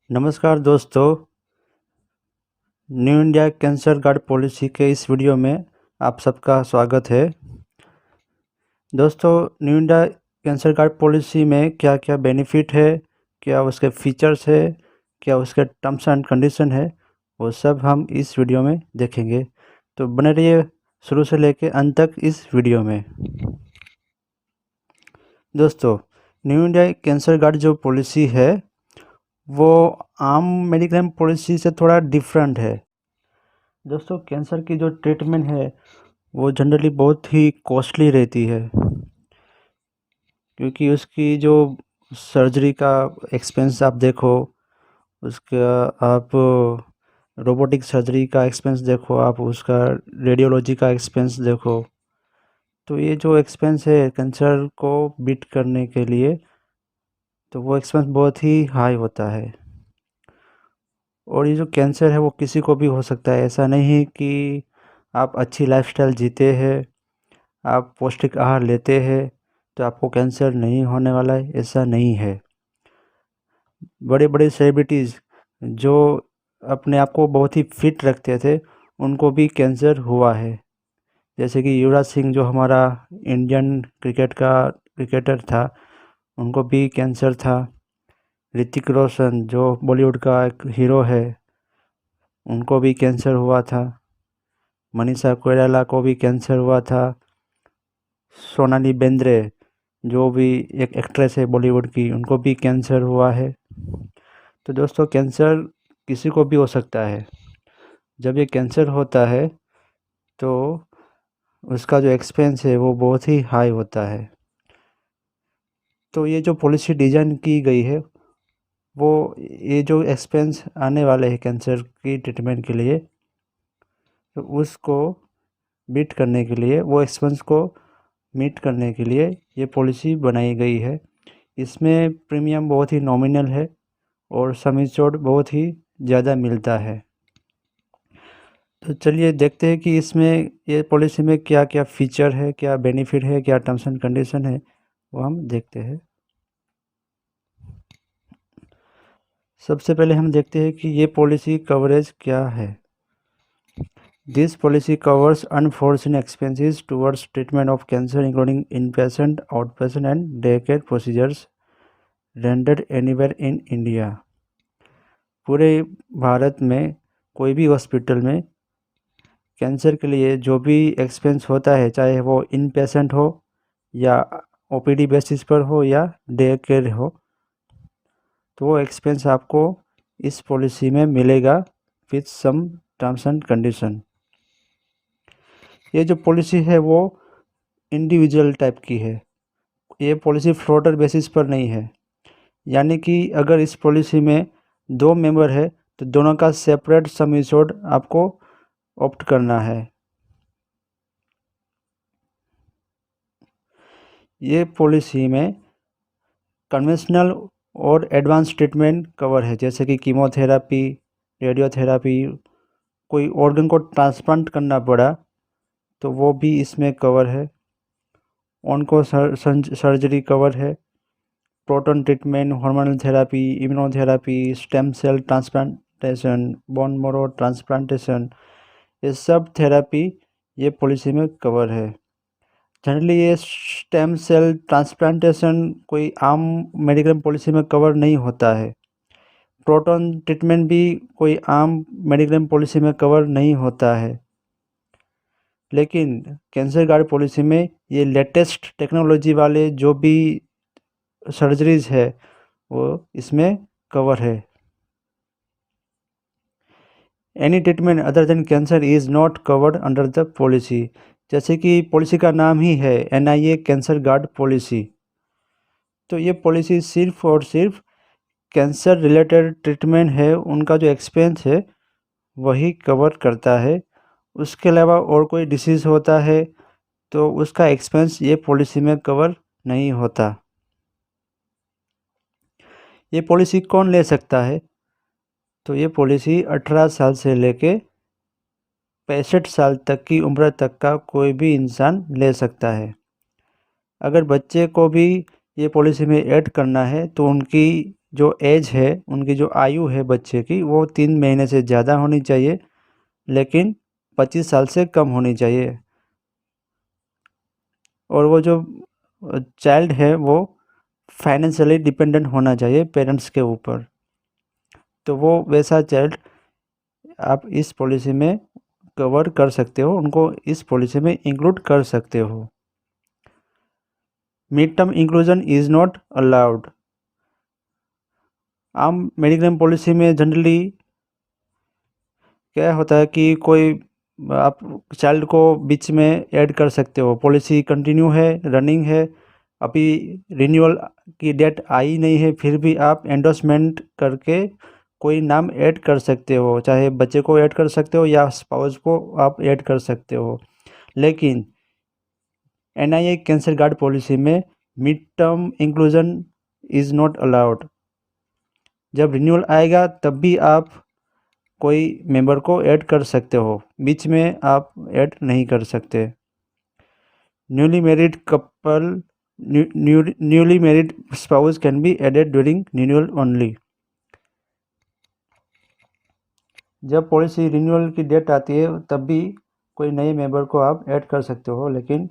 नमस्कार दोस्तों, new India cancer guard policy के इस वीडियो में आप सबका स्वागत है। दोस्तों, new India cancer guard policy में क्या क्या बेनिफिट है, क्या उसके फीचर्स है, क्या उसके टर्म्स एंड कंडीशन है, वो सब हम इस वीडियो में देखेंगे। तो बने रहिए शुरू से लेकर अंत तक इस वीडियो में। दोस्तों, न्यू इंडिया कैंसर गार्ड जो पॉलिसी है वो आम मेडिक्लेम पॉलिसी से थोड़ा डिफरेंट है। दोस्तों, कैंसर की जो ट्रीटमेंट है वो जनरली बहुत ही कॉस्टली रहती है, क्योंकि उसकी जो सर्जरी का एक्सपेंस आप देखो, उसका आप रोबोटिक सर्जरी का एक्सपेंस देखो, आप उसका रेडियोलॉजी का एक्सपेंस देखो, तो ये जो एक्सपेंस है कैंसर को बीट करने के लिए, तो वो एक्सपेंस बहुत ही हाई होता है। और ये जो कैंसर है वो किसी को भी हो सकता है। ऐसा नहीं है कि आप अच्छी लाइफस्टाइल जीते हैं, आप पौष्टिक आहार लेते हैं तो आपको कैंसर नहीं होने वाला है, ऐसा नहीं है। बड़े बड़े सेलिब्रिटीज़ जो अपने आप को बहुत ही फिट रखते थे उनको भी कैंसर हुआ है। जैसे कि युवराज सिंह जो हमारा इंडियन क्रिकेटर था, उनको भी कैंसर था। ऋतिक रोशन जो बॉलीवुड का एक हीरो है, उनको भी कैंसर हुआ था। मनीषा कोइराला को भी कैंसर हुआ था। सोनाली बेंद्रे जो भी एक एक्ट्रेस है बॉलीवुड की, उनको भी कैंसर हुआ है। तो दोस्तों, कैंसर किसी को भी हो सकता है। जब ये कैंसर होता है तो उसका जो एक्सपेंस है वो बहुत ही हाई होता है। तो ये जो पॉलिसी डिज़ाइन की गई है वो ये जो एक्सपेंस आने वाले हैं कैंसर की ट्रीटमेंट के लिए, तो उसको बीट करने के लिए, वो एक्सपेंस को मीट करने के लिए ये पॉलिसी बनाई गई है। इसमें प्रीमियम बहुत ही नॉमिनल है और सम इंश्योर्ड बहुत ही ज़्यादा मिलता है। तो चलिए देखते हैं कि इसमें ये पॉलिसी में क्या क्या फ़ीचर है, क्या बेनिफिट है, क्या टर्म्स एंड कंडीशन है, वो हम देखते हैं। सबसे पहले हम देखते हैं कि ये पॉलिसी कवरेज क्या है। This policy covers unforeseen expenses towards treatment of cancer including inpatient, outpatient and day care procedures rendered anywhere in India. पूरे भारत में कोई भी हॉस्पिटल में कैंसर के लिए जो भी एक्सपेंस होता है, चाहे वो इन पेशेंट हो या ओपीडी बेसिस पर हो या डे केयर हो, तो वो एक्सपेंस आपको इस पॉलिसी में मिलेगा with some terms and condition. ये जो पॉलिसी है वो इंडिविजुअल टाइप की है, ये पॉलिसी फ्लोटर बेसिस पर नहीं है। यानी कि अगर इस पॉलिसी में 2 मेंबर है तो दोनों का सेपरेट सम इंश्योर्ड आपको ऑप्ट करना है। ये पॉलिसी में कन्वेंशनल और एडवांस ट्रीटमेंट कवर है, जैसे कि कीमोथेरापी, रेडियोथेरापी, कोई ऑर्गन को ट्रांसप्लांट करना पड़ा तो वो भी इसमें कवर है। ऑनको सर्जरी कवर है। Proton treatment, hormonal therapy, immunotherapy, stem cell transplantation, bone marrow transplantation, ये सब थेरापी ये पॉलिसी में कवर है। जनरली ये स्टेम सेल ट्रांसप्लांटेशन कोई आम मेडिक्लेम पॉलिसी में कवर नहीं होता है। प्रोटॉन ट्रीटमेंट भी कोई आम मेडिक्लेम पॉलिसी में कवर नहीं होता है। लेकिन कैंसर गार्ड पॉलिसी में ये लेटेस्ट टेक्नोलॉजी वाले जो भी सर्जरीज है वो इसमें कवर है। Any treatment other than cancer is not covered under the policy. जैसे कि पॉलिसी का नाम ही है NIA कैंसर गार्ड पॉलिसी, तो ये पॉलिसी सिर्फ और सिर्फ कैंसर रिलेटेड ट्रीटमेंट है, उनका जो एक्सपेंस है वही कवर करता है। उसके अलावा और कोई डिसीज़ होता है तो उसका एक्सपेंस ये पॉलिसी में कवर नहीं होता। ये पॉलिसी कौन ले सकता है? तो ये पॉलिसी 18 साल से लेके 65 साल तक की उम्र तक का कोई भी इंसान ले सकता है। अगर बच्चे को भी ये पॉलिसी में ऐड करना है तो उनकी जो एज है, उनकी जो आयु है बच्चे की, वो 3 महीने से ज़्यादा होनी चाहिए, लेकिन 25 साल से कम होनी चाहिए। और वो जो चाइल्ड है वो फाइनेंशियली डिपेंडेंट होना चाहिए पेरेंट्स के ऊपर। तो वो वैसा चाइल्ड आप इस पॉलिसी में कवर कर सकते हो, उनको इस पॉलिसी में इंक्लूड कर सकते हो। Mid term inclusion is not allowed. आम मेडिक्लेम पॉलिसी में जनरली क्या होता है कि कोई आप चाइल्ड को बीच में ऐड कर सकते हो, पॉलिसी कंटिन्यू है, रनिंग है, अभी रिन्यूअल की डेट आई नहीं है, फिर भी आप एंडोर्समेंट करके कोई नाम ऐड कर सकते हो, चाहे बच्चे को ऐड कर सकते हो या स्पाउस को आप ऐड कर सकते हो। लेकिन एनआईए कैंसर गार्ड पॉलिसी में mid term inclusion is not allowed. जब रिन्यूअल आएगा तब भी आप कोई मेंबर को ऐड कर सकते हो, बीच में आप ऐड नहीं कर सकते। Newly married couple, newly married spouse can be added during renewal only. जब पॉलिसी रिन्यूअल की डेट आती है तब भी कोई नए मेंबर को आप ऐड कर सकते हो, लेकिन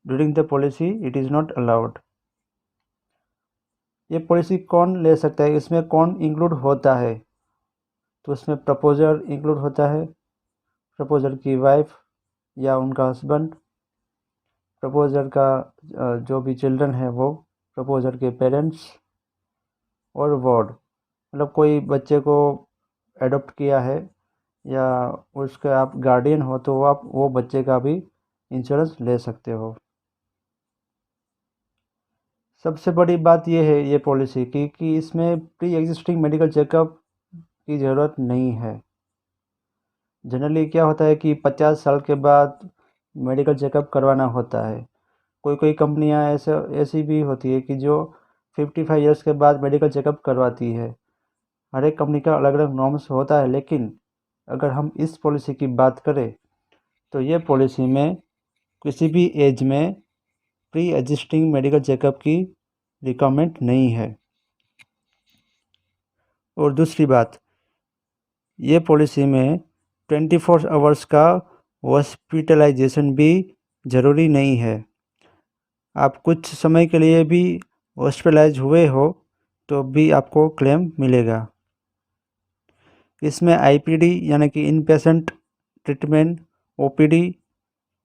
during the policy it is not allowed. ये पॉलिसी कौन ले सकता है, इसमें कौन इंक्लूड होता है? तो उसमें प्रपोजर इंक्लूड होता है, प्रपोजर की वाइफ या उनका हस्बैंड, प्रपोजर का जो भी चिल्ड्रन है वो, प्रपोजर के पेरेंट्स और वार्ड, मतलब कोई बच्चे को एडॉप्ट किया है या उसका आप गार्डियन हो तो आप वो बच्चे का भी इंश्योरेंस ले सकते हो। सबसे बड़ी बात ये है ये पॉलिसी की कि इसमें प्री एग्जिस्टिंग मेडिकल चेकअप की ज़रूरत नहीं है। जनरली क्या होता है कि 50 साल के बाद मेडिकल चेकअप करवाना होता है। कोई कोई कंपनियां ऐसी भी होती है कि जो 55 इयर्स के बाद मेडिकल चेकअप करवाती है। हर एक कंपनी का अलग अलग नॉर्म्स होता है, लेकिन अगर हम इस पॉलिसी की बात करें तो ये पॉलिसी में किसी भी एज में प्री एग्जिस्टिंग मेडिकल चेकअप की रिक्वायरमेंट नहीं है। और दूसरी बात, ये पॉलिसी में 24 आवर्स का हॉस्पिटलाइजेशन भी ज़रूरी नहीं है। आप कुछ समय के लिए भी हॉस्पिटलाइज हुए हो तो भी आपको क्लेम मिलेगा। इसमें आईपीडी यानी कि इन पेशेंट ट्रीटमेंट, ओपीडी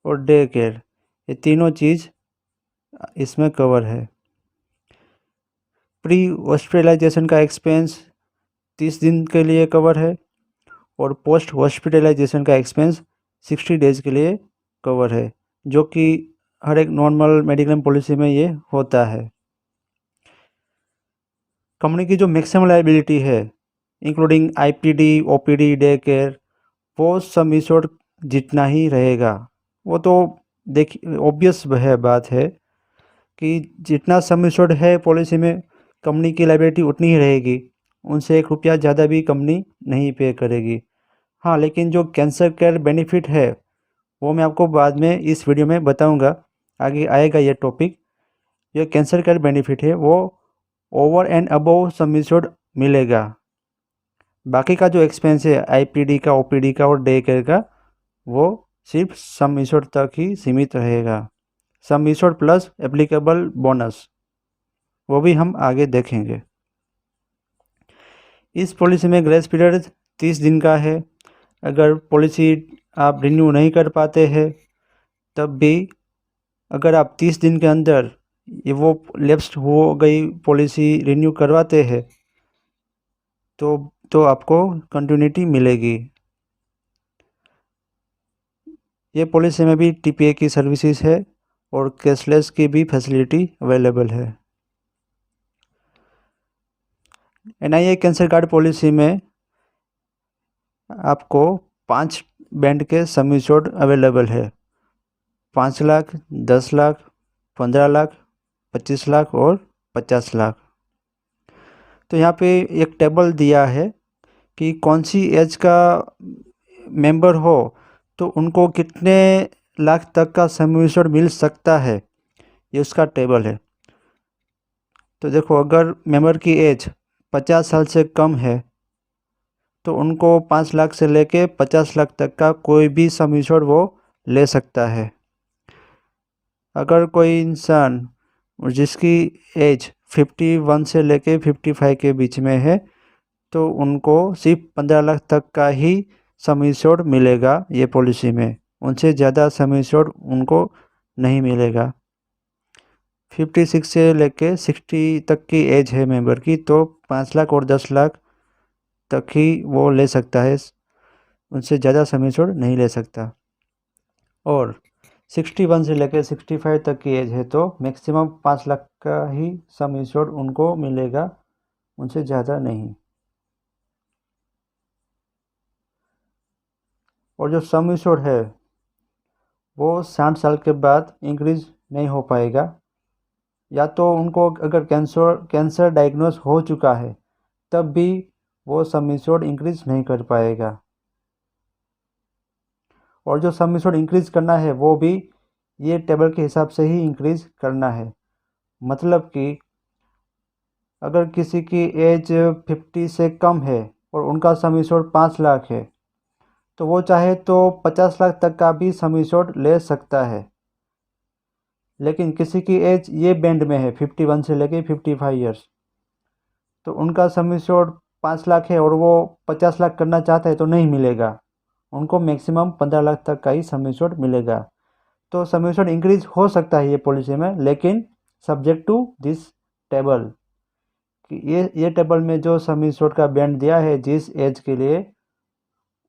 और डे केयर, ये तीनों चीज़ इसमें कवर है। प्री हॉस्पिटलाइजेशन का एक्सपेंस 30 दिन के लिए कवर है और पोस्ट हॉस्पिटलाइजेशन का एक्सपेंस 60 डेज के लिए कवर है, जो कि हर एक नॉर्मल मेडिक्लेम पॉलिसी में ये होता है। कंपनी की जो मैक्सिमम लायबिलिटी है including IPD, OPD, day care, वो सम इंश्योर्ड जितना ही रहेगा। वो तो देखिए ऑब्वियस है बात है कि जितना सम इंश्योर्ड है पॉलिसी में, कंपनी की लायबिलिटी उतनी ही रहेगी, उनसे 1 रुपया ज़्यादा भी कंपनी नहीं पे करेगी। हाँ, लेकिन जो कैंसर केयर बेनिफिट है वो मैं आपको बाद में इस वीडियो में बताऊंगा, आगे आएगा ये टॉपिक। ये कैंसर केयर बेनिफिट है वो over and above some insured मिलेगा। बाकी का जो एक्सपेंस है आईपीडी का, ओपीडी का और डे केयर का, वो सिर्फ सम इंश्योर्ड तक ही सीमित रहेगा। सम इंश्योर्ड प्लस एप्लीकेबल बोनस, वो भी हम आगे देखेंगे। इस पॉलिसी में ग्रेस पीरियड 30 दिन का है। अगर पॉलिसी आप रिन्यू नहीं कर पाते हैं तब भी अगर आप 30 दिन के अंदर ये वो लैप्स्ड हो गई पॉलिसी रिन्यू करवाते हैं तो आपको कंटिन्यूटी मिलेगी। ये पॉलिसी में भी टीपीए की सर्विसेज है और कैशलेस की भी फैसिलिटी अवेलेबल है। एनआईए कैंसर कार्ड पॉलिसी में आपको 5 बैंड के सम इंश्योर्ड अवेलेबल है, 5 लाख, 10 लाख, 15 लाख, 25 लाख और 50 लाख। तो यहाँ पे एक टेबल दिया है कि कौन सी एज का मेंबर हो तो उनको कितने लाख तक का सम इंश्योर्ड मिल सकता है, ये उसका टेबल है। तो देखो, अगर मेंबर की एज 50 साल से कम है तो उनको 5 लाख से लेके 50 लाख तक का कोई भी सम इंश्योर्ड वो ले सकता है। अगर कोई इंसान जिसकी एज 51 से लेके 55 के बीच में है तो उनको सिर्फ 15 लाख तक का ही सम इंश्योर्ड मिलेगा ये पॉलिसी में, उनसे ज़्यादा सम इंश्योर्ड उनको नहीं मिलेगा। 56 से लेके 60 तक की एज है मेंबर की तो 5 लाख और 10 लाख तक ही वो ले सकता है, उनसे ज़्यादा सम इंश्योर्ड नहीं ले सकता। और 61 से लेकर 65 तक की एज है तो मैक्सिमम 5 लाख का ही सम इंश्योर्ड उनको मिलेगा, उनसे ज़्यादा नहीं। और जो सम इंश्योर्ड है वो 60 साल के बाद इंक्रीज नहीं हो पाएगा, या तो उनको अगर कैंसर डायग्नोस हो चुका है तब भी वो सम इंश्योर्ड इंक्रीज नहीं कर पाएगा। और जो सम इंश्योर्ड इंक्रीज करना है वो भी ये टेबल के हिसाब से ही इंक्रीज करना है। मतलब कि अगर किसी की एज 50 से कम है और उनका सम इंश्योर्ड 5 लाख है तो वो चाहे तो 50 लाख तक का भी सम इंश्योर्ड ले सकता है। लेकिन किसी की एज ये बैंड में है 51 से लेके 55 ईयर्स तो उनका सम इंश्योर्ड 5 लाख है और वो 50 लाख करना चाहता है तो नहीं मिलेगा, उनको मैक्सिमम 15 लाख तक का ही सम इंश्योर्ड मिलेगा। तो सम इंश्योर्ड इंक्रीज हो सकता है ये पॉलिसी में, लेकिन सब्जेक्ट टू दिस टेबल कि ये टेबल में जो सम इंश्योर्ड का बैंड दिया है जिस एज के लिए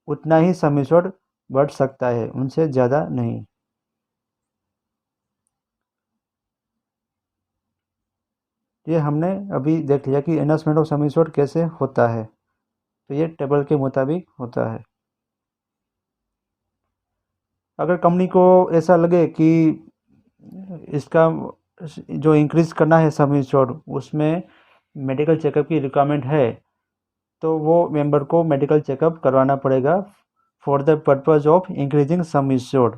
उतना ही सम इंश्योर्ड बढ़ सकता है, उनसे ज़्यादा नहीं। ये हमने अभी देख लिया कि एनहांसमेंट ऑफ सम इंश्योर्ड कैसे होता है, तो ये टेबल के मुताबिक होता है। अगर कंपनी को ऐसा लगे कि इसका जो इंक्रीज करना है सम इंश्योर्ड उसमें मेडिकल चेकअप की रिक्वायरमेंट है तो वो मेंबर को मेडिकल चेकअप करवाना पड़ेगा for the purpose of increasing some insured.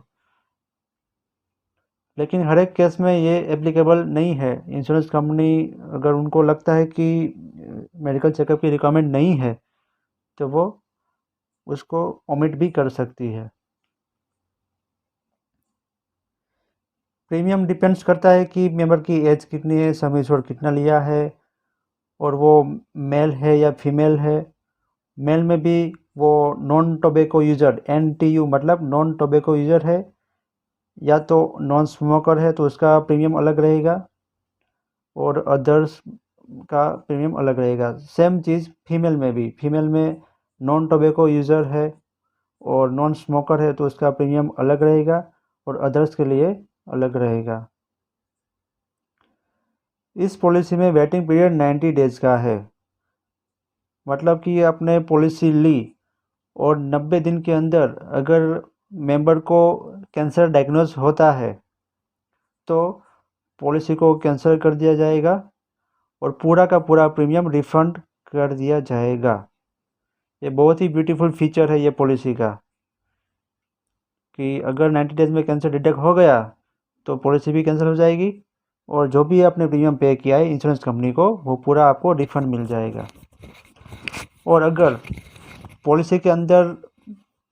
लेकिन हर एक केस में ये एप्लीकेबल नहीं है। इंश्योरेंस कंपनी अगर उनको लगता है कि मेडिकल चेकअप की रिक्वायरमेंट नहीं है तो वो उसको ओमिट भी कर सकती है। प्रीमियम डिपेंड्स करता है कि मेंबर की एज कितनी है, सम इंश्योर्ड कितना लिया है और वो मेल है या फीमेल है। मेल में भी वो नॉन टोबैको यूजर NTU मतलब नॉन टोबैको यूजर है या तो नॉन स्मोकर है तो उसका प्रीमियम अलग रहेगा और अदर्स का प्रीमियम अलग रहेगा। सेम चीज़ फीमेल में भी, फीमेल में नॉन टोबैको यूज़र है और नॉन स्मोकर है तो उसका प्रीमियम अलग रहेगा और अदर्स के लिए अलग रहेगा। इस पॉलिसी में वेटिंग पीरियड 90 डेज़ का है। मतलब कि आपने पॉलिसी ली और 90 दिन के अंदर अगर मेंबर को कैंसर डायग्नोज होता है तो पॉलिसी को कैंसिल कर दिया जाएगा और पूरा का पूरा प्रीमियम रिफंड कर दिया जाएगा। ये बहुत ही ब्यूटीफुल फीचर है ये पॉलिसी का कि अगर 90 डेज में कैंसर डिटेक्ट हो गया तो पॉलिसी भी कैंसिल हो जाएगी और जो भी आपने प्रीमियम पे किया है इंश्योरेंस कंपनी को वो पूरा आपको रिफंड मिल जाएगा। और अगर पॉलिसी के अंदर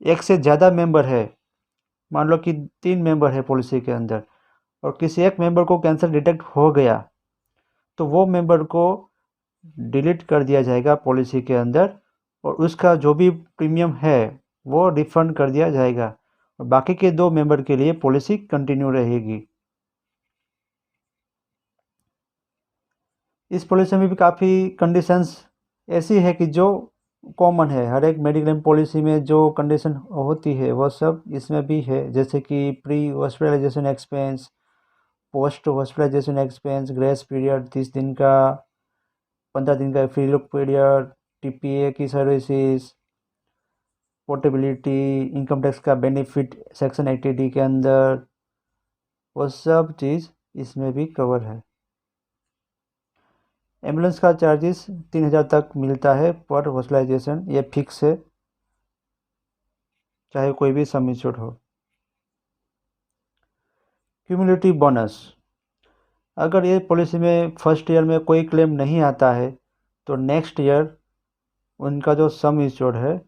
एक से ज़्यादा मेंबर है, मान लो कि 3 मेंबर है पॉलिसी के अंदर और किसी एक मेंबर को कैंसर डिटेक्ट हो गया तो वो मेंबर को डिलीट कर दिया जाएगा पॉलिसी के अंदर और उसका जो भी प्रीमियम है वो रिफंड कर दिया जाएगा और बाकी के 2 मेंबर के लिए पॉलिसी कंटिन्यू रहेगी। इस पॉलिसी में भी काफ़ी कंडीशंस ऐसी है कि जो कॉमन है, हर एक मेडिक्लेम पॉलिसी में जो कंडीशन होती है वो सब इसमें भी है, जैसे कि pre hospitalisation expense, post hospitalisation expense, grace period 30 दिन का, 15 दिन का फ्री लुक पीरियड, TPA की सर्विसेज, पोर्टेबिलिटी, इनकम टैक्स का बेनिफिट सेक्शन 80D के अंदर, वो सब चीज़ इसमें भी कवर है। एम्बुलेंस का चार्जेस 3000 तक मिलता है पर हॉस्पिटलाइजेशन, ये फिक्स है चाहे कोई भी सम इंश्योर्ड हो। क्यूमुलेटिव बोनस, अगर ये पॉलिसी में फर्स्ट ईयर में कोई क्लेम नहीं आता है तो नेक्स्ट ईयर उनका जो सम इंश्योर्ड है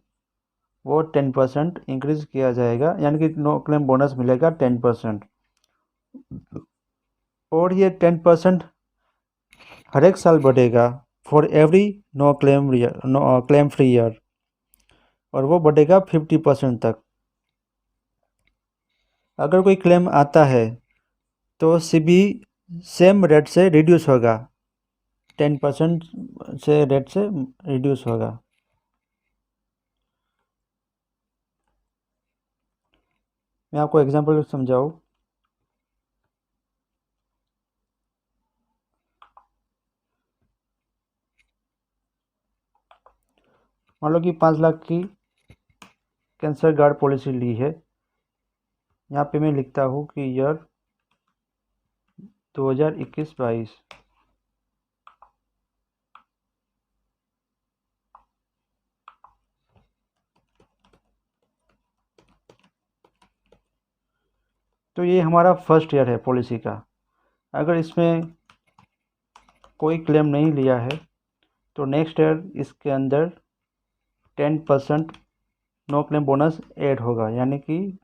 वो 10% इंक्रीज किया जाएगा, यानी कि नो क्लेम बोनस मिलेगा 10%। और ये 10% हर एक साल बढ़ेगा for every no claim year, no claim free year, और वो बढ़ेगा 50% तक। अगर कोई क्लेम आता है तो सीबी सेम रेट से रिड्यूस होगा, 10% से रेट से रिड्यूस होगा। मैं आपको एग्जांपल समझाऊँ। मान लो कि 5 लाख की कैंसर गार्ड पॉलिसी ली है। यहाँ पे मैं लिखता हूँ कि ईयर 2021-22। तो ये हमारा फर्स्ट ईयर है पॉलिसी का। अगर इसमें कोई क्लेम नहीं लिया है तो नेक्स्ट ईयर इसके अंदर 10% नो क्लेम बोनस ऐड होगा, यानी कि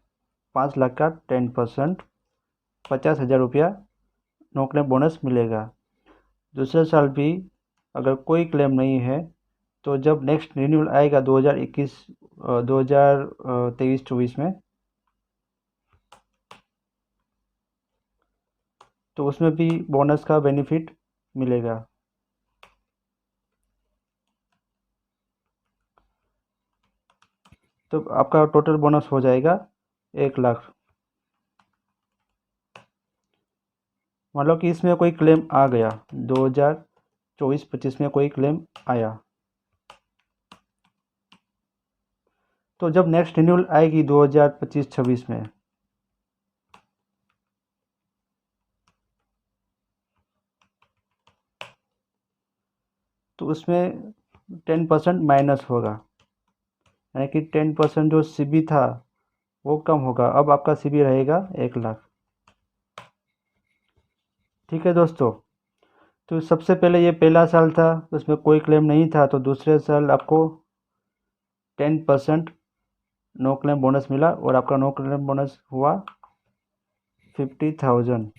5 लाख का 10% 50,000 रुपया नो क्लेम बोनस मिलेगा। दूसरे साल भी अगर कोई क्लेम नहीं है तो जब नेक्स्ट रिन्यूअल आएगा 2023-24 में, तो उसमें भी बोनस का बेनिफिट मिलेगा। तो आपका टोटल बोनस हो जाएगा 1 लाख। मान लो कि इसमें कोई क्लेम आ गया, 2024-25 में कोई क्लेम आया, तो जब नेक्स्ट रिन्यूअल आएगी 2025-26 में, तो उसमें 10% माइनस होगा, यानी कि 10% जो सीबी था वो कम होगा। अब आपका सीबी रहेगा 1 लाख। ठीक है दोस्तों। तो सबसे पहले ये पहला साल था, उसमें कोई क्लेम नहीं था, तो दूसरे साल आपको 10% नो क्लेम बोनस मिला और आपका नो क्लेम बोनस हुआ 50,000।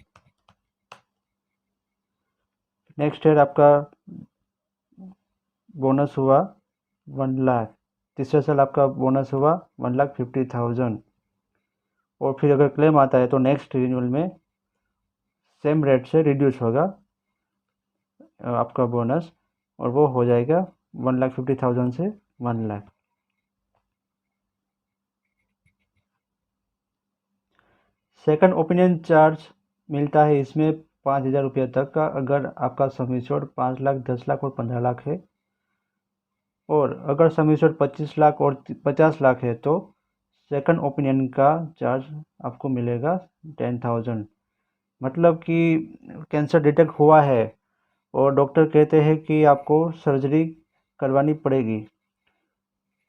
नेक्स्ट ईयर आपका बोनस हुआ 1 लाख। तीसरे साल आपका बोनस हुआ 1,50,000। और फिर अगर क्लेम आता है तो नेक्स्ट रिन्यूअल में सेम रेट से रिड्यूस होगा आपका बोनस, और वो हो जाएगा 1,50,000 से 1 लाख। सेकंड ओपिनियन चार्ज मिलता है इसमें 5,000 रुपये तक का, अगर आपका सम एश्योर्ड 5 लाख, 10 लाख और 15 लाख है। और अगर सम एश्योर्ड 25 लाख और 50 लाख है तो सेकंड ओपिनियन का चार्ज आपको मिलेगा 10,000। मतलब कि कैंसर डिटेक्ट हुआ है और डॉक्टर कहते हैं कि आपको सर्जरी करवानी पड़ेगी,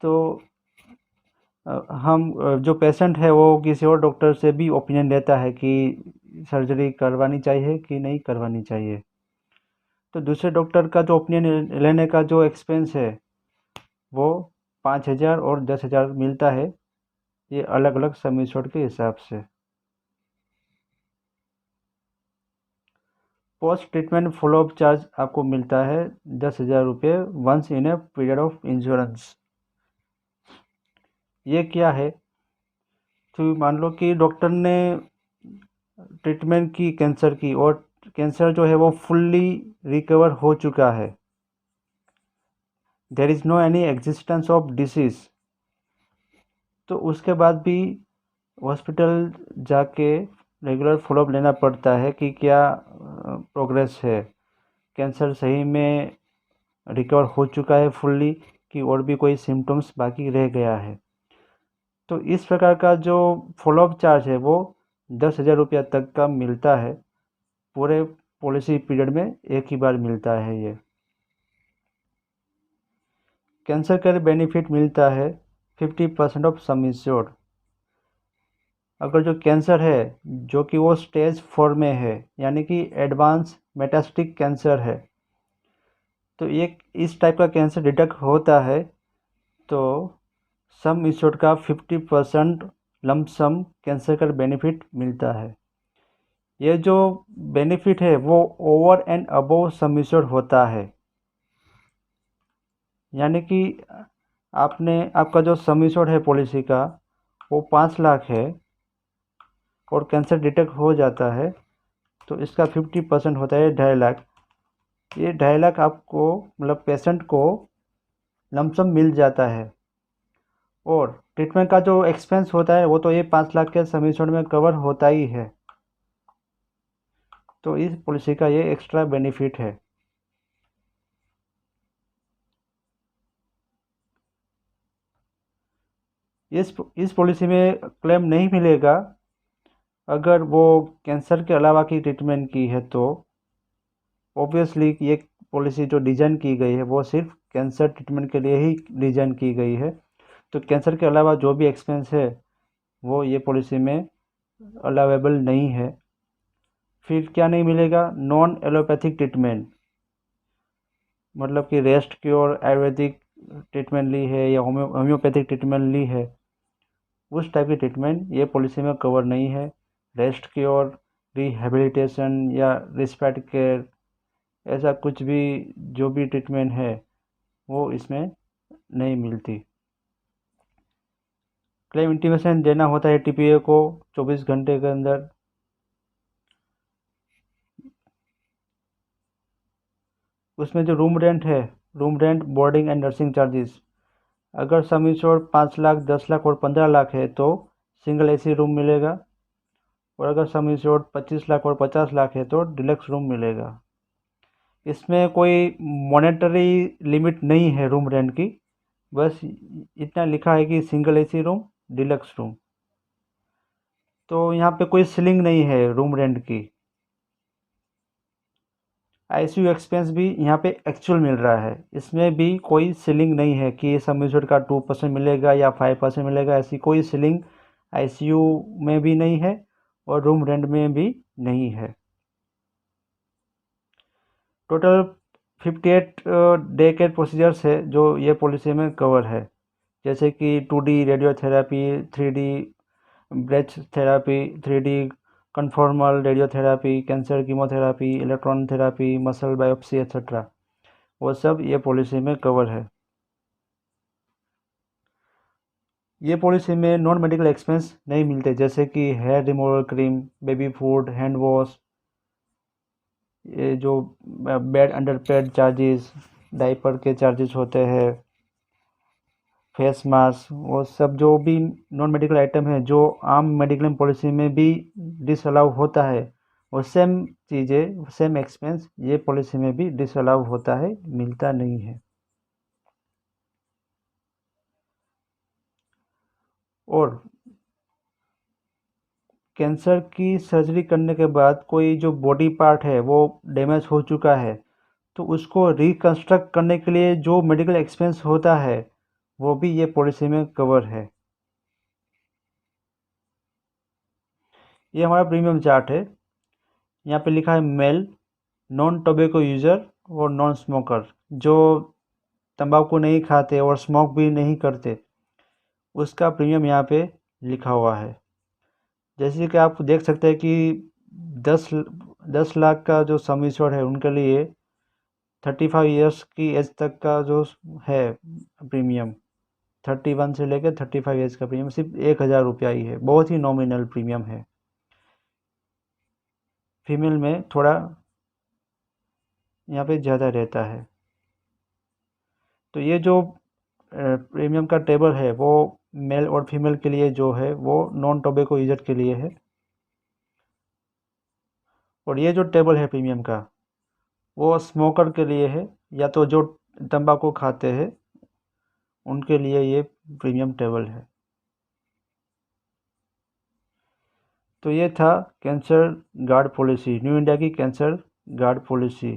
तो हम जो पेशेंट है वो किसी और डॉक्टर से भी ओपिनियन लेता है कि सर्जरी करवानी चाहिए कि नहीं करवानी चाहिए। तो दूसरे डॉक्टर का जो ओपिनियन लेने का जो एक्सपेंस है वो 5,000 और 10,000 मिलता है, ये अलग अलग सम एश्योर्ड के हिसाब से। पोस्ट ट्रीटमेंट फॉलोअप चार्ज आपको मिलता है 10,000 रुपये once in a period of insurance. ये क्या है? तो मान लो कि डॉक्टर ने ट्रीटमेंट की कैंसर की और कैंसर जो है वो फुल्ली रिकवर हो चुका है, there is no any existence of disease, तो उसके बाद भी हॉस्पिटल जाके रेगुलर फॉलोअप लेना पड़ता है कि क्या प्रोग्रेस है, कैंसर सही में रिकवर हो चुका है फुल्ली कि और भी कोई सिम्टम्स बाकी रह गया है। तो इस प्रकार का जो फॉलोअप चार्ज है वो 10,000 रुपया तक का मिलता है, पूरे पॉलिसी पीरियड में एक ही बार मिलता है ये। कैंसर केयर बेनिफिट मिलता है 50% ऑफ सम इंश्योर्ड। अगर जो कैंसर है जो कि वो स्टेज 4 में है, यानी कि एडवांस मेटास्टिक कैंसर है, तो एक इस टाइप का कैंसर डिटेक्ट होता है तो सम इंश्योर्ड का 50% लंप सम कैंसर का बेनिफिट मिलता है। ये जो बेनिफिट है वो over and above some insured होता है, यानी कि आपका जो सम इंश्योर्ड है पॉलिसी का वो 5 लाख है और कैंसर डिटेक्ट हो जाता है तो इसका 50% होता है 2.5 लाख। ये 2.5 लाख आपको मतलब पेशेंट को लमसम मिल जाता है और ट्रीटमेंट का जो एक्सपेंस होता है वो तो ये 5 लाख के सम इंश्योर्ड में कवर होता ही है। तो इस पॉलिसी का ये एक्स्ट्रा बेनिफिट है। इस पॉलिसी में क्लेम नहीं मिलेगा अगर वो कैंसर के अलावा की ट्रीटमेंट की है तो ऑब्वियसली ये पॉलिसी जो डिज़ाइन की गई है वो सिर्फ कैंसर ट्रीटमेंट के लिए ही डिज़ाइन की गई है। तो कैंसर के अलावा जो भी एक्सपेंस है वो ये पॉलिसी में अलाउेबल नहीं है। फिर क्या नहीं मिलेगा? नॉन एलोपैथिक ट्रीटमेंट, मतलब कि रेस्ट क्योर आयुर्वेदिक ट्रीटमेंट ली है या होम्योपैथिक ट्रीटमेंट ली है, उस टाइप की ट्रीटमेंट ये पॉलिसी में कवर नहीं है। रेस्ट क्योर, रिहेबिलिटेशन या रिस्पेक्ट केयर, ऐसा कुछ भी जो भी ट्रीटमेंट है वो इसमें नहीं मिलती। क्लेम इंटीमेशन देना होता है टीपीए को 24 घंटे के अंदर। उसमें जो रूम रेंट है, room rent, boarding and nursing charges, अगर सम इंश्योर्ड 5 लाख, 10 लाख और 15 लाख है तो सिंगल एसी रूम मिलेगा और अगर सम इंश्योर्ड 25 लाख और 50 लाख है तो डिलक्स रूम मिलेगा। इसमें कोई मॉनेटरी लिमिट नहीं है रूम रेंट की, बस इतना लिखा है कि single AC room, deluxe room. तो यहाँ पे कोई सीलिंग नहीं है रूम रेंट की। आईसीयू एक्सपेंस भी यहाँ पे एक्चुअल मिल रहा है, इसमें भी कोई सीलिंग नहीं है कि सम इंश्योर्ड का 2% मिलेगा या 5% मिलेगा, ऐसी कोई सीलिंग आईसीयू में भी नहीं है और रूम रेंट में भी नहीं है। टोटल 58 डे केयर प्रोसीजर्स है जो ये पॉलिसी में कवर है, जैसे कि 2D radiotherapy, 3D breath therapy, 3D conformal radiotherapy, cancer chemotherapy, electron therapy, muscle biopsy etcetera, वो सब ये पॉलिसी में कवर है। ये पॉलिसी में नॉन मेडिकल एक्सपेंस नहीं मिलते, जैसे कि hair removal cream, baby food, hand wash, ये जो bed under pad charges, diaper के चार्जेस होते हैं, फेस मास्क, वो सब जो भी नॉन मेडिकल आइटम है जो आम मेडिक्लेम पॉलिसी में भी डिसअलाउ होता है, वो सेम चीज़ें, सेम एक्सपेंस ये पॉलिसी में भी डिसअलाउ होता है, मिलता नहीं है। और कैंसर की सर्जरी करने के बाद कोई जो बॉडी पार्ट है वो डैमेज हो चुका है तो उसको रिकंस्ट्रक्ट करने के लिए जो मेडिकल एक्सपेंस होता है वो भी ये पॉलिसी में कवर है। ये हमारा प्रीमियम चार्ट है। यहाँ पे लिखा है मेल, नॉन टोबैको यूज़र और नॉन स्मोकर, जो तंबाकू नहीं खाते और स्मोक भी नहीं करते, उसका प्रीमियम यहाँ पे लिखा हुआ है। जैसे कि आप देख सकते हैं कि 10 लाख का जो सम इंश्योर्ड है उनके लिए 35 ईयर्स की एज तक का जो है प्रीमियम, 31 से लेकर 35 ईयर्स का प्रीमियम सिर्फ 1,000 रुपया ही है, बहुत ही नॉमिनल प्रीमियम है। फीमेल में थोड़ा यहाँ पे ज़्यादा रहता है। तो ये जो प्रीमियम का टेबल है वो मेल और फीमेल के लिए जो है वो नॉन टोबैको यूजर के लिए है, और ये जो टेबल है प्रीमियम का वो स्मोकर के लिए है या तो जो तंबाकू खाते हैं उनके लिए ये प्रीमियम टेबल है। तो ये था cancer guard policy, new India की कैंसर गार्ड पॉलिसी।